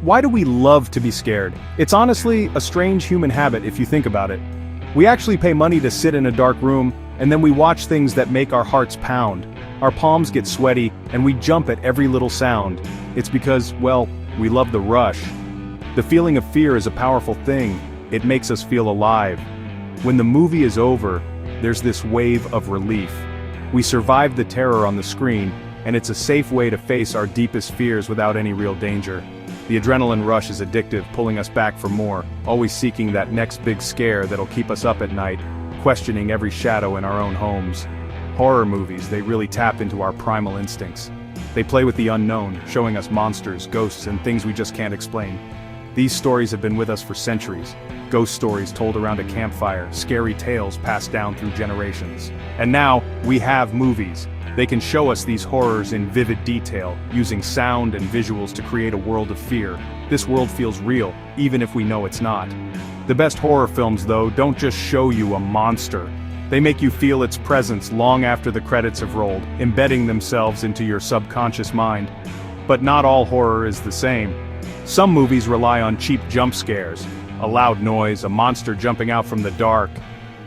Why do we love to be scared? It's honestly a strange human habit if you think about it. We actually pay money to sit in a dark room, and then we watch things that make our hearts pound. Our palms get sweaty, and we jump at every little sound. It's because, well, we love the rush. The feeling of fear is a powerful thing. It makes us feel alive. When the movie is over, there's this wave of relief. We survived the terror on the screen, and it's a safe way to face our deepest fears without any real danger. The adrenaline rush is addictive, pulling us back for more, always seeking that next big scare that'll keep us up at night, questioning every shadow in our own homes. Horror movies, they really tap into our primal instincts. They play with the unknown, showing us monsters, ghosts, and things we just can't explain. These stories have been with us for centuries. Ghost stories told around a campfire, scary tales passed down through generations. And now, we have movies. They can show us these horrors in vivid detail, using sound and visuals to create a world of fear. This world feels real, even if we know it's not. The best horror films, though, don't just show you a monster. They make you feel its presence long after the credits have rolled, embedding themselves into your subconscious mind. But not all horror is the same. Some movies rely on cheap jump scares, a loud noise, a monster jumping out from the dark.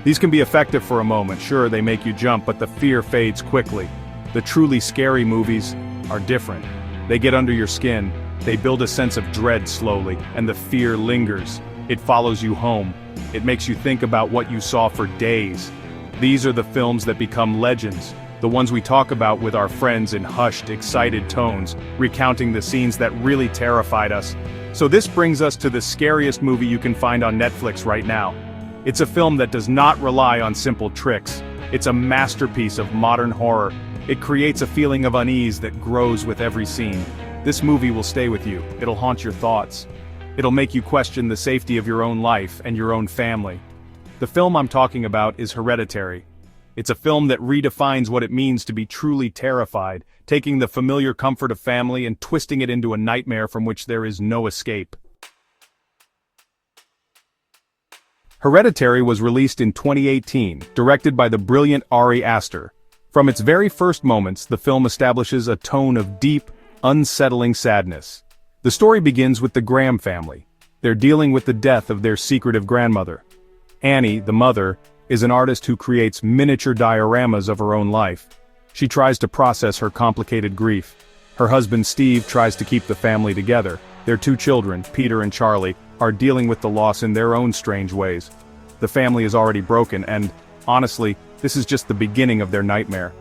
These can be effective for a moment, sure they make you jump, but the fear fades quickly. The truly scary movies are different. They get under your skin, they build a sense of dread slowly, and the fear lingers. It follows you home. It makes you think about what you saw for days. These are the films that become legends, the ones we talk about with our friends in hushed, excited tones, recounting the scenes that really terrified us. So this brings us to the scariest movie you can find on Netflix right now. It's a film that does not rely on simple tricks. It's a masterpiece of modern horror. It creates a feeling of unease that grows with every scene. This movie will stay with you. It'll haunt your thoughts. It'll make you question the safety of your own life and your own family. The film I'm talking about is Hereditary. It's a film that redefines what it means to be truly terrified, taking the familiar comfort of family and twisting it into a nightmare from which there is no escape. Hereditary was released in 2018, directed by the brilliant Ari Aster. From its very first moments, the film establishes a tone of deep, unsettling sadness. The story begins with the Graham family. They're dealing with the death of their secretive grandmother. Annie, the mother, is an artist who creates miniature dioramas of her own life. She tries to process her complicated grief. Her husband Steve tries to keep the family together. Their two children, Peter and Charlie, are dealing with the loss in their own strange ways. The family is already broken and, honestly, this is just the beginning of their nightmare.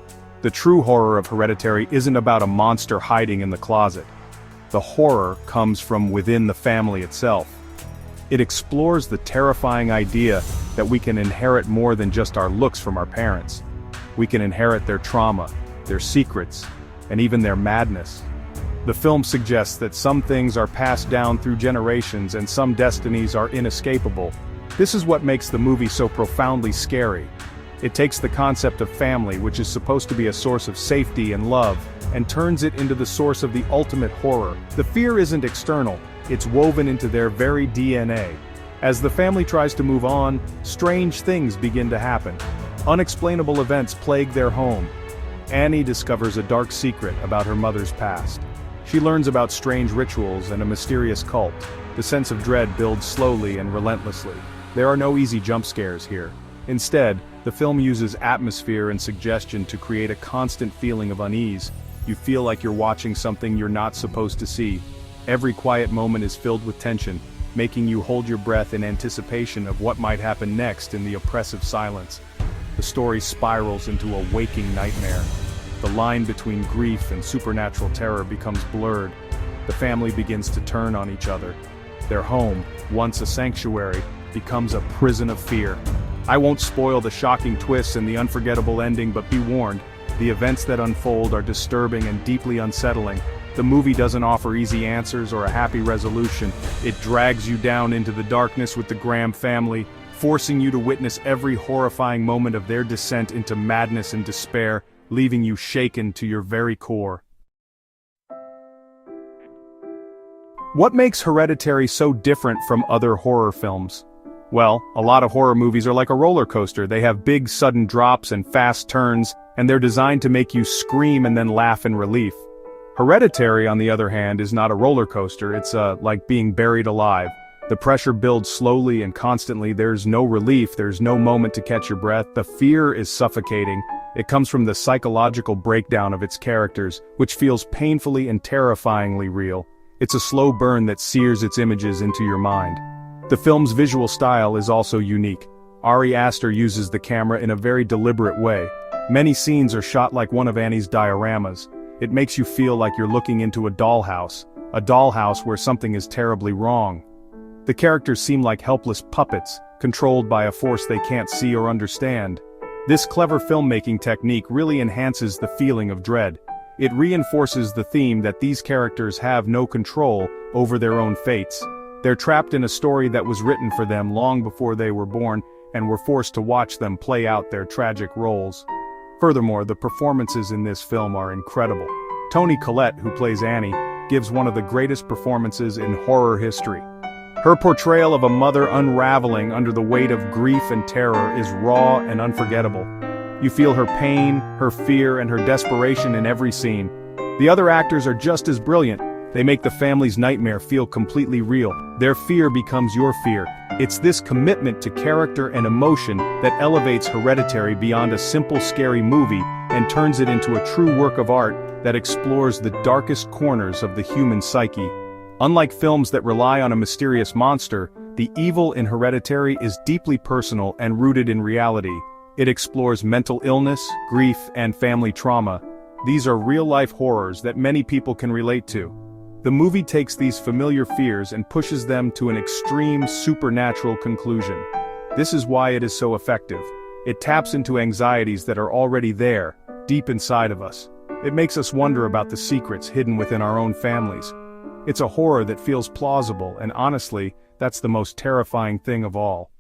The true horror of Hereditary isn't about a monster hiding in the closet. The horror comes from within the family itself. It explores the terrifying idea that we can inherit more than just our looks from our parents. We can inherit their trauma, their secrets, and even their madness. The film suggests that some things are passed down through generations and some destinies are inescapable. This is what makes the movie so profoundly scary. It takes the concept of family, which is supposed to be a source of safety and love, and turns it into the source of the ultimate horror. The fear isn't external, it's woven into their very DNA. As the family tries to move on, strange things begin to happen. Unexplainable events plague their home. Annie discovers a dark secret about her mother's past. She learns about strange rituals and a mysterious cult. The sense of dread builds slowly and relentlessly. There are no easy jump scares here. Instead, the film uses atmosphere and suggestion to create a constant feeling of unease. You feel like you're watching something you're not supposed to see. Every quiet moment is filled with tension, making you hold your breath in anticipation of what might happen next in the oppressive silence. The story spirals into a waking nightmare. The line between grief and supernatural terror becomes blurred. The family begins to turn on each other. Their home, once a sanctuary, becomes a prison of fear. I won't spoil the shocking twists and the unforgettable ending, but be warned, the events that unfold are disturbing and deeply unsettling. The movie doesn't offer easy answers or a happy resolution. It drags you down into the darkness with the Graham family, forcing you to witness every horrifying moment of their descent into madness and despair, leaving you shaken to your very core. What makes Hereditary so different from other horror films? Well, a lot of horror movies are like a roller coaster. They have big sudden drops and fast turns, and they're designed to make you scream and then laugh in relief. Hereditary, on the other hand, is not a roller coaster, it's like being buried alive. The pressure builds slowly and constantly, there's no relief, there's no moment to catch your breath, the fear is suffocating. It comes from the psychological breakdown of its characters, which feels painfully and terrifyingly real. It's a slow burn that sears its images into your mind. The film's visual style is also unique. Ari Aster uses the camera in a very deliberate way. Many scenes are shot like one of Annie's dioramas. It makes you feel like you're looking into a dollhouse where something is terribly wrong. The characters seem like helpless puppets, controlled by a force they can't see or understand. This clever filmmaking technique really enhances the feeling of dread. It reinforces the theme that these characters have no control over their own fates. They're trapped in a story that was written for them long before they were born, and we're forced to watch them play out their tragic roles. Furthermore, the performances in this film are incredible. Toni Collette, who plays Annie, gives one of the greatest performances in horror history. Her portrayal of a mother unraveling under the weight of grief and terror is raw and unforgettable. You feel her pain, her fear, and her desperation in every scene. The other actors are just as brilliant. They make the family's nightmare feel completely real. Their fear becomes your fear. It's this commitment to character and emotion that elevates Hereditary beyond a simple scary movie and turns it into a true work of art that explores the darkest corners of the human psyche. Unlike films that rely on a mysterious monster, the evil in Hereditary is deeply personal and rooted in reality. It explores mental illness, grief, and family trauma. These are real-life horrors that many people can relate to. The movie takes these familiar fears and pushes them to an extreme supernatural conclusion. This is why it is so effective. It taps into anxieties that are already there, deep inside of us. It makes us wonder about the secrets hidden within our own families. It's a horror that feels plausible, and honestly, that's the most terrifying thing of all.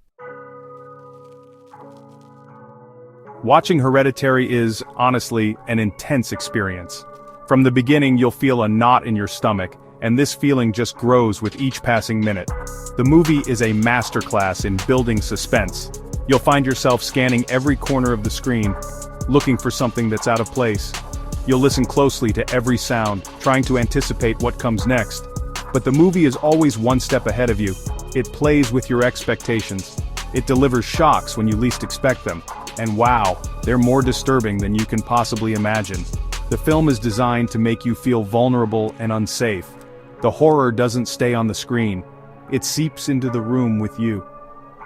Watching Hereditary is, honestly, an intense experience. From the beginning, you'll feel a knot in your stomach, and this feeling just grows with each passing minute. The movie is a masterclass in building suspense. You'll find yourself scanning every corner of the screen, looking for something that's out of place. You'll listen closely to every sound, trying to anticipate what comes next. But the movie is always one step ahead of you. It plays with your expectations. It delivers shocks when you least expect them. And wow, they're more disturbing than you can possibly imagine. The film is designed to make you feel vulnerable and unsafe. The horror doesn't stay on the screen. It seeps into the room with you.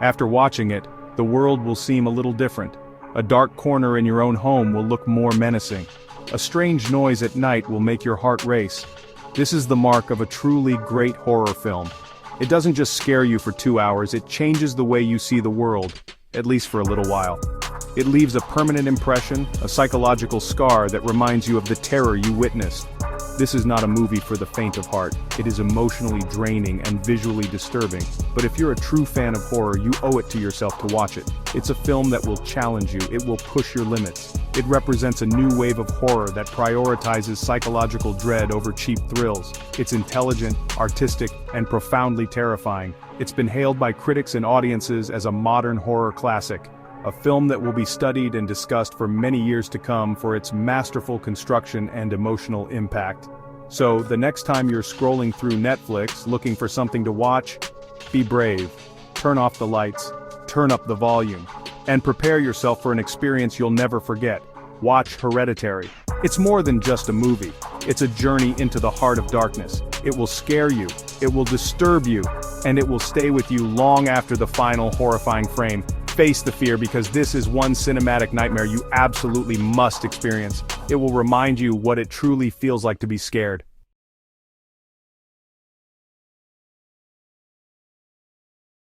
After watching it, the world will seem a little different. A dark corner in your own home will look more menacing. A strange noise at night will make your heart race. This is the mark of a truly great horror film. It doesn't just scare you for 2 hours, it changes the way you see the world, at least for a little while. It leaves a permanent impression, a psychological scar that reminds you of the terror you witnessed. This is not a movie for the faint of heart. It is emotionally draining and visually disturbing, but if you're a true fan of horror, you owe it to yourself to watch it. It's a film that will challenge you, it will push your limits. It represents a new wave of horror that prioritizes psychological dread over cheap thrills. It's intelligent, artistic, and profoundly terrifying. It's been hailed by critics and audiences as a modern horror classic. A film that will be studied and discussed for many years to come for its masterful construction and emotional impact. So, the next time you're scrolling through Netflix looking for something to watch, be brave. Turn off the lights, turn up the volume, and prepare yourself for an experience you'll never forget. Watch Hereditary. It's more than just a movie. It's a journey into the heart of darkness. It will scare you, it will disturb you, and it will stay with you long after the final horrifying frame. Face the fear, because this is one cinematic nightmare you absolutely must experience. It will remind you what it truly feels like to be scared.